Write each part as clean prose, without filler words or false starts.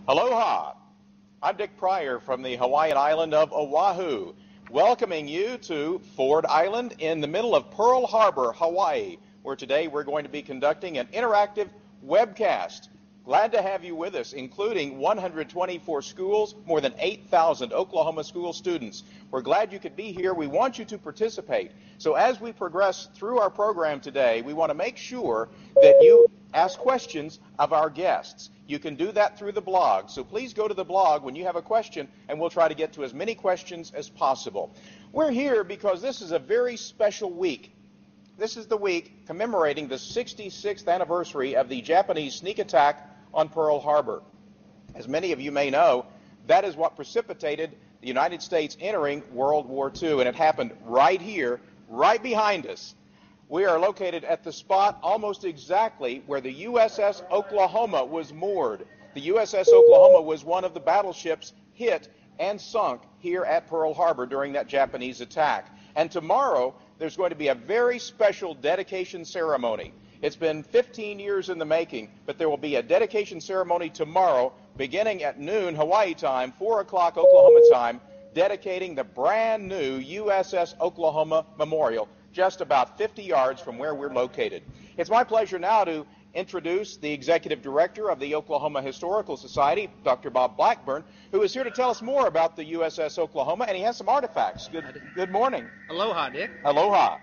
Aloha! I'm Dick Pryor from the Hawaiian island of Oahu, welcoming you to Ford Island in the middle of Pearl Harbor, Hawaii, where today we're going to be conducting an interactive webcast. Glad to have you with us, including 124 schools, more than 8,000 Oklahoma school students. We're glad you could be here. We want you to participate. So as we progress through our program today, we want to make sure that you ask questions of our guests. You can do that through the blog. So please go to the blog when you have a question, and we'll try to get to as many questions as possible. We're here because this is a very special week. This is the week commemorating the 66th anniversary of the Japanese sneak attack on Pearl Harbor. As many of you may know, that is what precipitated the United States entering World War II, and it happened right here, right behind us. We are located at the spot almost exactly where the USS Oklahoma was moored. The USS Oklahoma was one of the battleships hit and sunk here at Pearl Harbor during that Japanese attack. And tomorrow, there's going to be a very special dedication ceremony. It's been 15 years in the making, but there will be a dedication ceremony tomorrow beginning at noon Hawaii time, 4 o'clock Oklahoma time, dedicating the brand new USS Oklahoma Memorial, just about 50 yards from where we're located. It's my pleasure now to introduce the Executive Director of the Oklahoma Historical Society, Dr. Bob Blackburn, who is here to tell us more about the USS Oklahoma, and he has some artifacts. Good morning. Aloha, Dick. Aloha.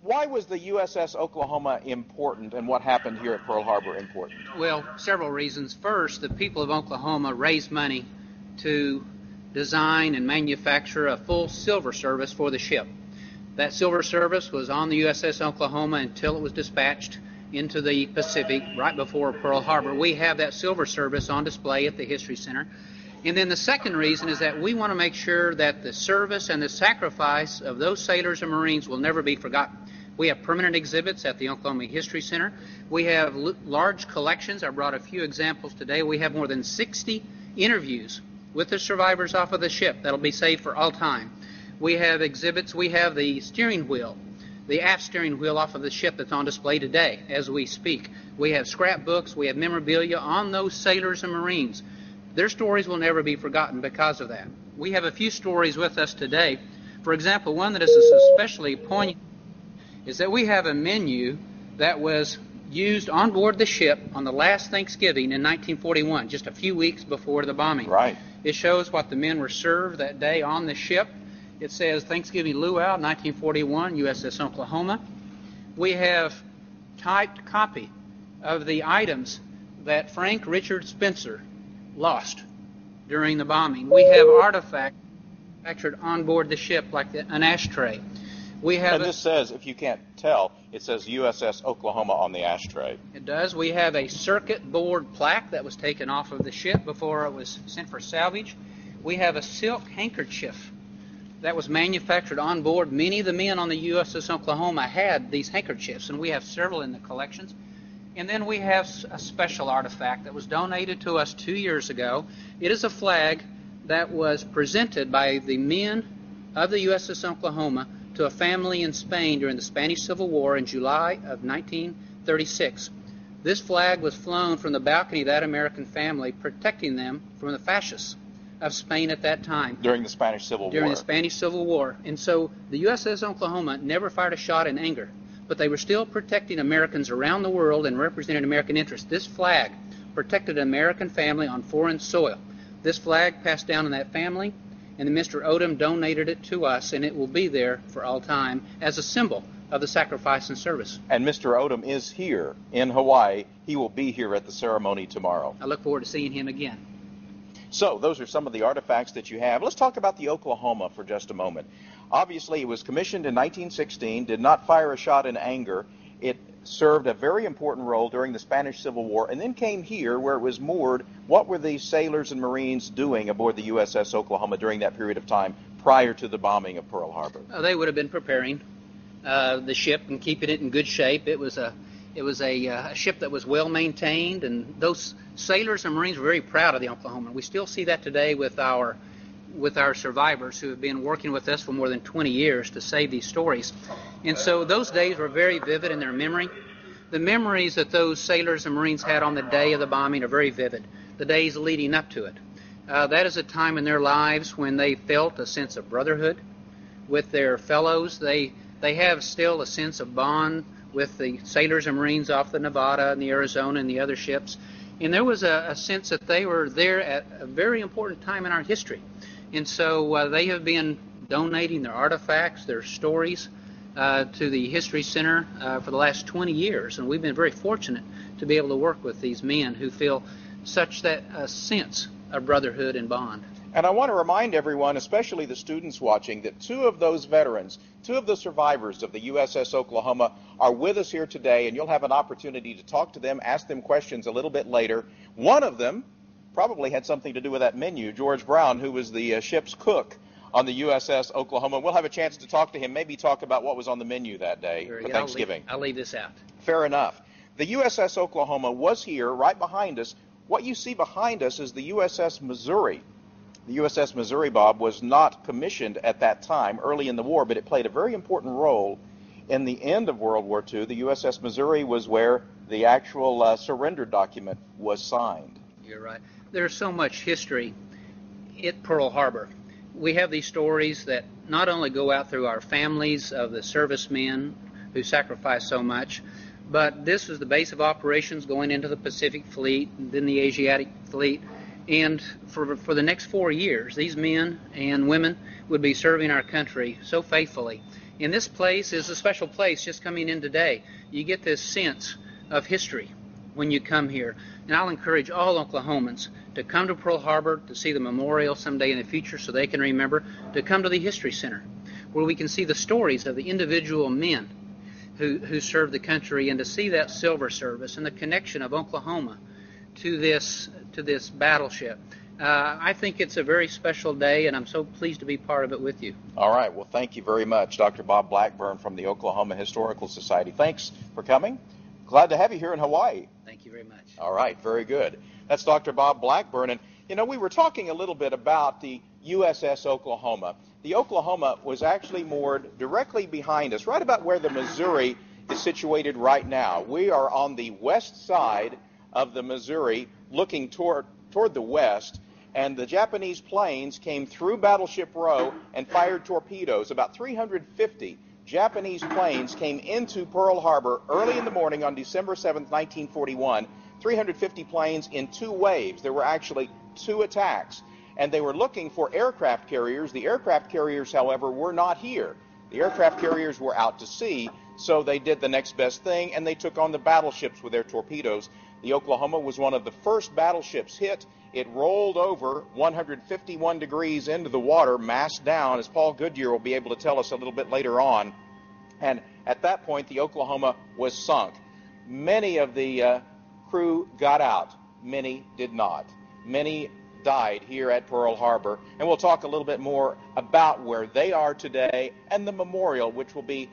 Why was the USS Oklahoma important, and what happened here at Pearl Harbor important? Well, several reasons. First, the people of Oklahoma raised money to design and manufacture a full silver service for the ship. That silver service was on the USS Oklahoma until it was dispatched into the Pacific right before Pearl Harbor. We have that silver service on display at the History Center. And then the second reason is that we want to make sure that the service and the sacrifice of those sailors and Marines will never be forgotten. We have permanent exhibits at the Oklahoma History Center. We have large collections. I brought a few examples today. We have more than 60 interviews with the survivors off of the ship that'll be saved for all time. We have exhibits. We have the steering wheel, the aft steering wheel off of the ship that's on display today as we speak. We have scrapbooks. We have memorabilia on those sailors and Marines. Their stories will never be forgotten because of that. We have a few stories with us today. For example, one that is especially poignant is that we have a menu that was used on board the ship on the last Thanksgiving in 1941, just a few weeks before the bombing. Right. It shows what the men were served that day on the ship. It says Thanksgiving Luau, 1941, USS Oklahoma. We have typed copy of the items that Frank Richard Spencer lost during the bombing. We have artifacts manufactured on board the ship, like an ashtray. We have and this says, if you can't tell, it says USS Oklahoma on the ashtray. It does. We have a circuit board plaque that was taken off of the ship before it was sent for salvage. We have a silk handkerchief that was manufactured on board. Many of the men on the USS Oklahoma had these handkerchiefs, and we have several in the collections. And then we have a special artifact that was donated to us 2 years ago. It is a flag that was presented by the men of the USS Oklahoma to a family in Spain during the Spanish Civil War in July of 1936. This flag was flown from the balcony of that American family, protecting them from the fascists of Spain at that time. During the Spanish Civil War. During the Spanish Civil War. And so the USS Oklahoma never fired a shot in anger, but they were still protecting Americans around the world and representing American interests. This flag protected an American family on foreign soil. This flag passed down in that family, and Mr. Odom donated it to us, and it will be there for all time as a symbol of the sacrifice and service. And Mr. Odom is here in Hawaii. He will be here at the ceremony tomorrow. I look forward to seeing him again. So those are some of the artifacts that you have. Let's talk about the Oklahoma for just a moment. Obviously, it was commissioned in 1916, did not fire a shot in anger. It served a very important role during the Spanish Civil War, and then came here where it was moored. What were these sailors and Marines doing aboard the USS Oklahoma during that period of time prior to the bombing of Pearl Harbor? They would have been preparing the ship and keeping it in good shape. It was a ship that was well maintained, and those sailors and Marines were very proud of the Oklahoma. We still see that today with our survivors who have been working with us for more than 20 years to save these stories. And so those days were very vivid in their memory. The memories that those sailors and Marines had on the day of the bombing are very vivid. the days leading up to it. That is a time in their lives when they felt a sense of brotherhood with their fellows. They have still a sense of bond with the sailors and Marines off the Nevada and the Arizona and the other ships. And there was a sense that they were there at a very important time in our history. And so they have been donating their artifacts, their stories, to the History Center for the last 20 years. And we've been very fortunate to be able to work with these men who feel such that sense of brotherhood and bond. And I want to remind everyone, especially the students watching, that two of those veterans, two of the survivors of the USS Oklahoma are with us here today, and you'll have an opportunity to talk to them, ask them questions a little bit later. One of them probably had something to do with that menu, George Brown, who was the ship's cook on the USS Oklahoma. We'll have a chance to talk to him, maybe talk about what was on the menu that day for Thanksgiving. I'll leave this out. Fair enough. The USS Oklahoma was here right behind us. What you see behind us is the USS Missouri. The USS Missouri, Bob, was not commissioned at that time, early in the war, but it played a very important role in the end of World War II. The USS Missouri was where the actual surrender document was signed. You're right. There's so much history at Pearl Harbor. We have these stories that not only go out through our families of the servicemen who sacrificed so much, but this was the base of operations going into the Pacific Fleet, and then the Asiatic Fleet. And for the next 4 years, these men and women would be serving our country so faithfully. And this place is a special place just coming in today. You get this sense of history when you come here. And I'll encourage all Oklahomans to come to Pearl Harbor to see the memorial someday in the future so they can remember, to come to the History Center where we can see the stories of the individual men who served the country, and to see that silver service and the connection of Oklahoma to this battleship. I think it's a very special day, and I'm so pleased to be part of it with you. All right. Well, thank you very much, Dr. Bob Blackburn from the Oklahoma Historical Society. Thanks for coming. Glad to have you here in Hawaii. Thank you very much. All right. Very good. That's Dr. Bob Blackburn. And, you know, we were talking a little bit about the USS Oklahoma. The Oklahoma was actually moored directly behind us, right about where the Missouri is situated right now. We are on the west side of the Missouri, looking toward the west, and the Japanese planes came through Battleship Row and fired torpedoes. About 350 Japanese planes came into Pearl Harbor early in the morning on December 7th, 1941. 350 planes in two waves. There were actually two attacks, and they were looking for aircraft carriers. The aircraft carriers, however, were not here. The aircraft carriers were out to sea, so they did the next best thing, and they took on the battleships with their torpedoes. The Oklahoma was one of the first battleships hit. It rolled over 151 degrees into the water, mast down, as Paul Goodyear will be able to tell us a little bit later on. And at that point, the Oklahoma was sunk. Many of the crew got out. Many did not. Many died here at Pearl Harbor. And we'll talk a little bit more about where they are today and the memorial, which will be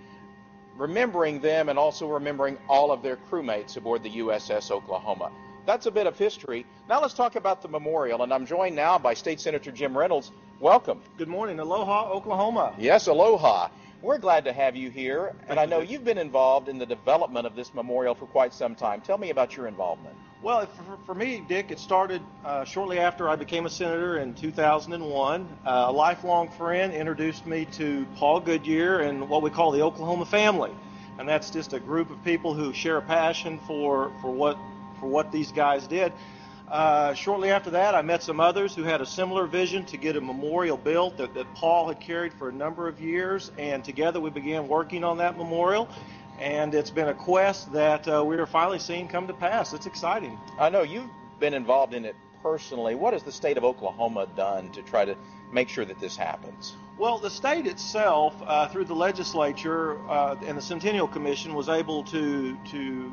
remembering them and also remembering all of their crewmates aboard the USS Oklahoma. That's a bit of history. Now let's talk about the memorial, and I'm joined now by State Senator Jim Reynolds. Welcome. Good morning. Aloha, Oklahoma. Yes, aloha. We're glad to have you here, and I know you've been involved in the development of this memorial for quite some time. Tell me about your involvement. Well, for me, Dick, it started shortly after I became a senator in 2001. A lifelong friend introduced me to Paul Goodyear and what we call the Oklahoma family, and that's just a group of people who share a passion for what these guys did. Shortly after that, I met some others who had a similar vision to get a memorial built that Paul had carried for a number of years, and together we began working on that memorial. And it's been a quest that we are finally seeing come to pass. It's exciting. I know you've been involved in it personally. What has the state of Oklahoma done to try to make sure that this happens? Well, the state itself, through the legislature and the Centennial Commission, was able to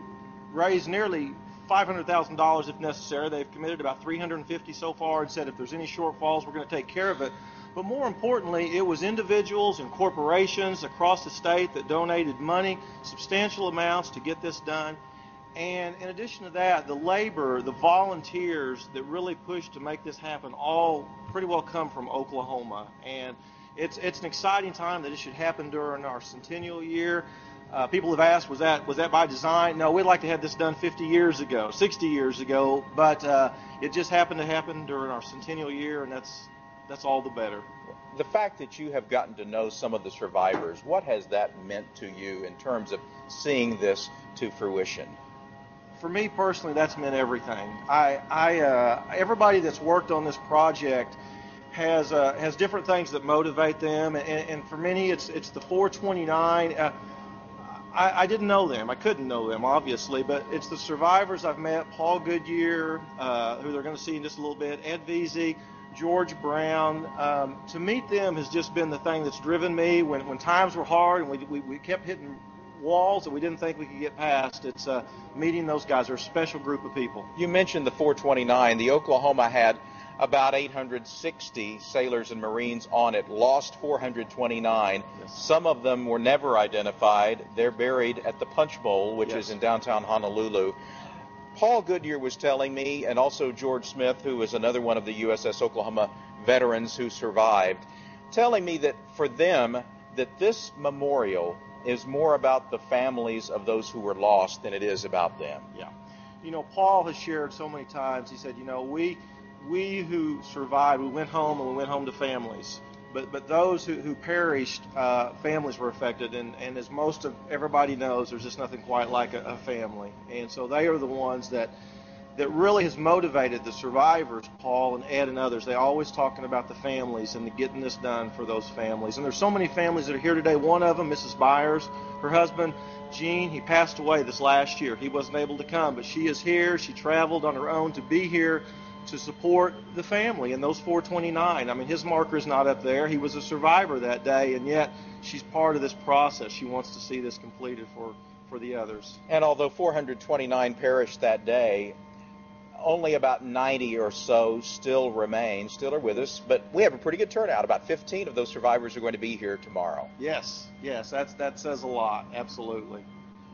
raise nearly $500,000 if necessary. They've committed about $350 so far and said if there's any shortfalls, we're going to take care of it. But more importantly, it was individuals and corporations across the state that donated money, substantial amounts, to get this done. And in addition to that, the labor, the volunteers that really pushed to make this happen all pretty well come from Oklahoma. And it's an exciting time that it should happen during our centennial year. People have asked, was that by design? No, we'd like to have this done 50 years ago, 60 years ago, but it just happened to happen during our centennial year, and that's all the better. The fact that you have gotten to know some of the survivors, what has that meant to you in terms of seeing this to fruition? For me personally, that's meant everything. Everybody that's worked on this project has different things that motivate them, and for many, it's the 429. I didn't know them. I couldn't know them, obviously, but it's the survivors I've met, Paul Goodyear, who they're going to see in just a little bit, Ed Veazey, George Brown. To meet them has just been the thing that's driven me when times were hard and we kept hitting walls that we didn't think we could get past. It's meeting those guys. They're a special group of people. You mentioned the 429. The Oklahoma had about 860 sailors and Marines on it, lost 429. Yes. Some of them were never identified. They're buried at the Punch Bowl, which Yes. is in downtown Honolulu. Paul Goodyear was telling me, and also George Smith, who is another one of the USS Oklahoma veterans who survived, telling me that for them, that this memorial is more about the families of those who were lost than it is about them. Yeah. You know, Paul has shared so many times, he said, you know, we who survived, we went home and we went home to families. But those who perished, families were affected. And as most of everybody knows, there's just nothing quite like a family. And so they are the ones that really has motivated the survivors, Paul and Ed and others. They're always talking about the families and getting this done for those families. And there's so many families that are here today. One of them, Mrs. Byers, her husband, Gene, he passed away this last year. He wasn't able to come, but she is here. She traveled on her own to be here to support the family and those 429. I mean, his marker is not up there. He was a survivor that day, and yet she's part of this process. She wants to see this completed for the others. And although 429 perished that day, only about 90 or so still remain, still are with us, but we have a pretty good turnout. About 15 of those survivors are going to be here tomorrow. Yes, that says a lot, absolutely.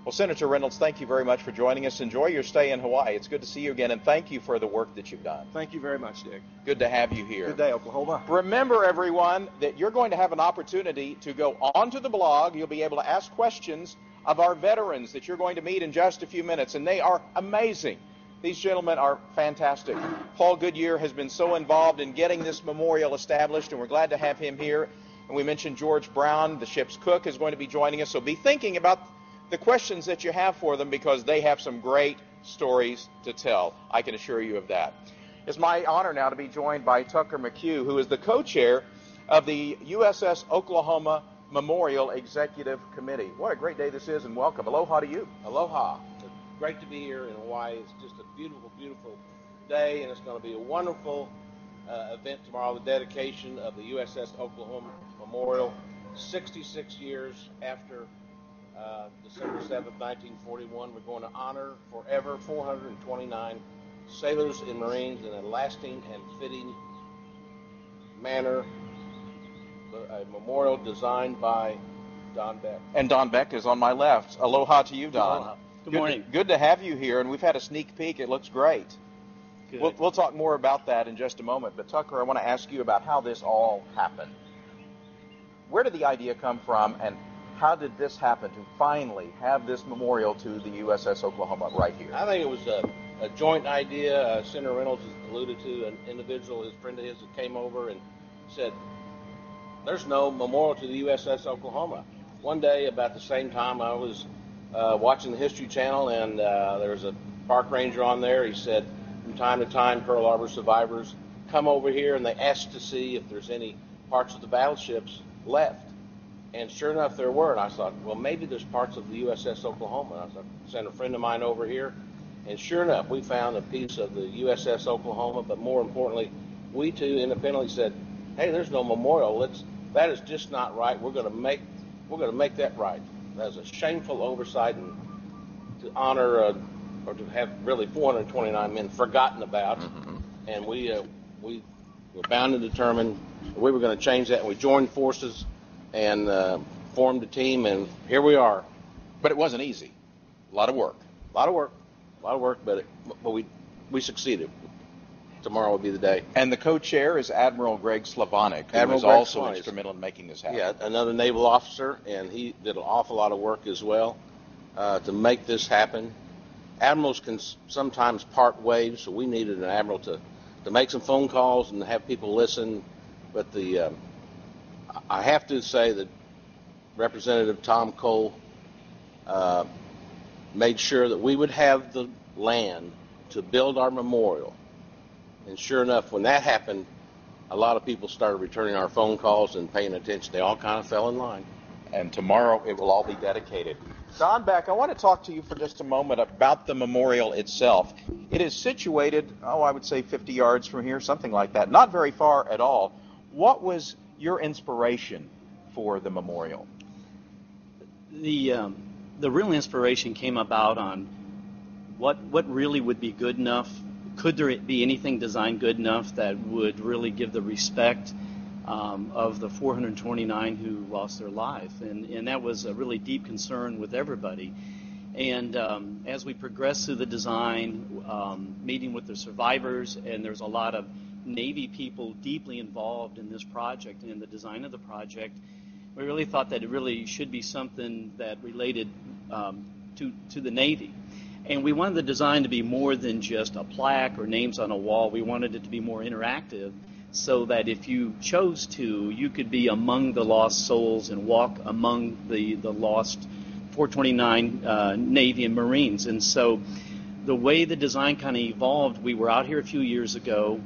Well, Senator Reynolds, thank you very much for joining us. Enjoy your stay in Hawaii. It's good to see you again, and thank you for the work that you've done. Thank you very much, Dick. Good to have you here. Good day, Oklahoma. Remember, everyone, that you're going to have an opportunity to go onto the blog. You'll be able to ask questions of our veterans that you're going to meet in just a few minutes, and they are amazing. These gentlemen are fantastic. Paul Goodyear has been so involved in getting this memorial established, and we're glad to have him here. And we mentioned George Brown, the ship's cook, is going to be joining us. So be thinking about the questions that you have for them, because they have some great stories to tell. I can assure you of that. It's my honor now to be joined by Tucker McHugh, who is the co-chair of the USS Oklahoma Memorial Executive Committee. What a great day this is, and welcome. Aloha to you. Aloha. It's great to be here in Hawaii. It's just a beautiful, beautiful day, and it's going to be a wonderful event tomorrow, the dedication of the USS Oklahoma Memorial, 66 years after December 7th, 1941. We're going to honor forever 429 sailors and Marines in a lasting and fitting manner. A memorial designed by Don Beck. And Don Beck is on my left. Aloha to you, Don. Aloha. Good morning. Good to have you here, and we've had a sneak peek. It looks great. Good. We'll talk more about that in just a moment. But Tucker, I want to ask you about how this all happened. Where did the idea come from, and how did this happen to finally have this memorial to the USS Oklahoma right here? I think it was a joint idea. Senator Reynolds alluded to an individual, his friend of his, that came over and said, there's no memorial to the USS Oklahoma. One day, about the same time, I was watching the History Channel, and there was a park ranger on there. He said, from time to time, Pearl Harbor survivors come over here, and they ask to see if there's any parts of the battleships left. And sure enough, there were. And I thought, well, maybe there's parts of the USS Oklahoma. And I sent a friend of mine over here, and sure enough, we found a piece of the USS Oklahoma. But more importantly, we too independently said, hey, there's no memorial. That is just not right. We're going to make that right. That was a shameful oversight, and to honor or to have really 429 men forgotten about. Mm-hmm. And we were bound and determined we were going to change that. And we joined forces and formed a team, and here we are. But it wasn't easy. A lot of work. A lot of work, but we succeeded. tomorrow will be the day. And the co-chair is Admiral Greg Slavonic, who Admiral was Greg also Slavonic. instrumental in making this happen. Yeah, another naval officer, and he did an awful lot of work as well to make this happen. Admirals can sometimes part ways, so we needed an admiral to make some phone calls and have people listen. But I have to say that Representative Tom Cole made sure that we would have the land to build our memorial. And sure enough, when that happened, a lot of people started returning our phone calls and paying attention. They all kind of fell in line. And tomorrow it will all be dedicated. Don Beck, I want to talk to you for just a moment about the memorial itself. It is situated, I would say 50 yards from here, something like that, not very far at all. What was your inspiration for the memorial? The real inspiration came about on what really would be good enough. Could there be anything designed good enough that would really give the respect of the 429 who lost their life? And that was a really deep concern with everybody. And as we progressed through the design, meeting with the survivors, and there's a lot of Navy people deeply involved in this project and in the design of the project, we really thought that it really should be something that related to the Navy. And we wanted the design to be more than just a plaque or names on a wall. We wanted it to be more interactive, so that if you chose to, you could be among the lost souls and walk among the lost 429 Navy and Marines. And so the way the design kind of evolved, we were out here a few years ago,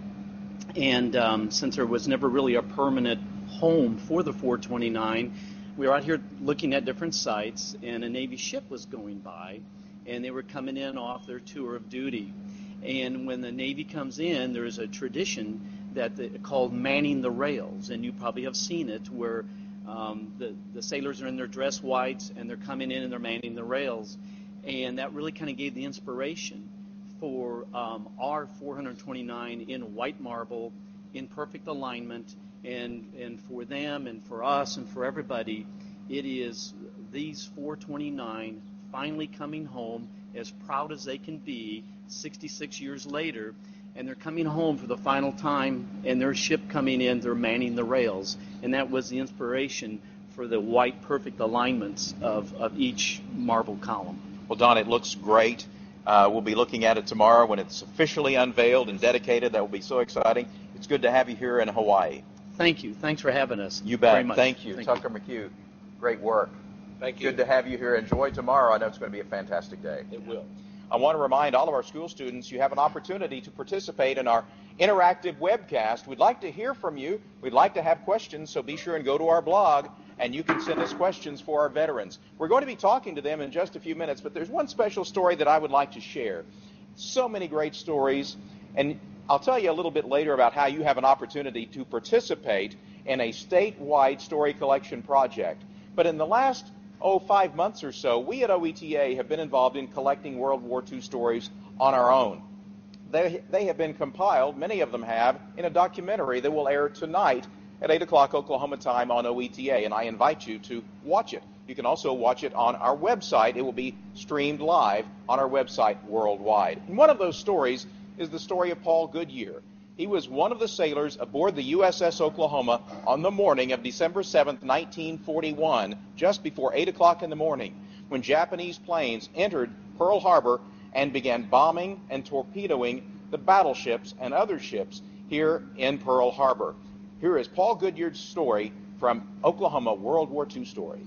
and since there was never really a permanent home for the 429, we were out here looking at different sites, and a Navy ship was going by, and they were coming in off their tour of duty. And when the Navy comes in, there's a tradition called manning the rails, and you probably have seen it, where the sailors are in their dress whites and they're coming in and they're manning the rails. And that really kind of gave the inspiration for our 429 in white marble, in perfect alignment, and for them and for us and for everybody, it is these 429 finally coming home as proud as they can be 66 years later. And they're coming home for the final time, and their ship coming in, they're manning the rails. And that was the inspiration for the white perfect alignments of each marble column. Well, Don, it looks great. We'll be looking at it tomorrow when it's officially unveiled and dedicated. That will be so exciting. It's good to have you here in Hawaii. Thank you. Thanks for having us. You bet. Very much. Thank you. Thank Tucker McHugh, great work. Thank you. Good to have you here. Enjoy tomorrow. I know it's going to be a fantastic day. It will. I want to remind all of our school students you have an opportunity to participate in our interactive webcast. We'd like to hear from you. We'd like to have questions, so be sure and go to our blog, and you can send us questions for our veterans. We're going to be talking to them in just a few minutes, but there's one special story that I would like to share. So many great stories, and I'll tell you a little bit later about how you have an opportunity to participate in a statewide story collection project. But in the last 5 months or so, we at OETA have been involved in collecting World War II stories on our own. They have been compiled, many of them have, in a documentary that will air tonight at 8 o'clock Oklahoma time on OETA, and I invite you to watch it. You can also watch it on our website. It will be streamed live on our website worldwide. And one of those stories is the story of Paul Goodyear. He was one of the sailors aboard the USS Oklahoma on the morning of December 7th, 1941, just before 8 o'clock in the morning, when Japanese planes entered Pearl Harbor and began bombing and torpedoing the battleships and other ships here in Pearl Harbor. Here is Paul Goodyear's story from Oklahoma World War II Story.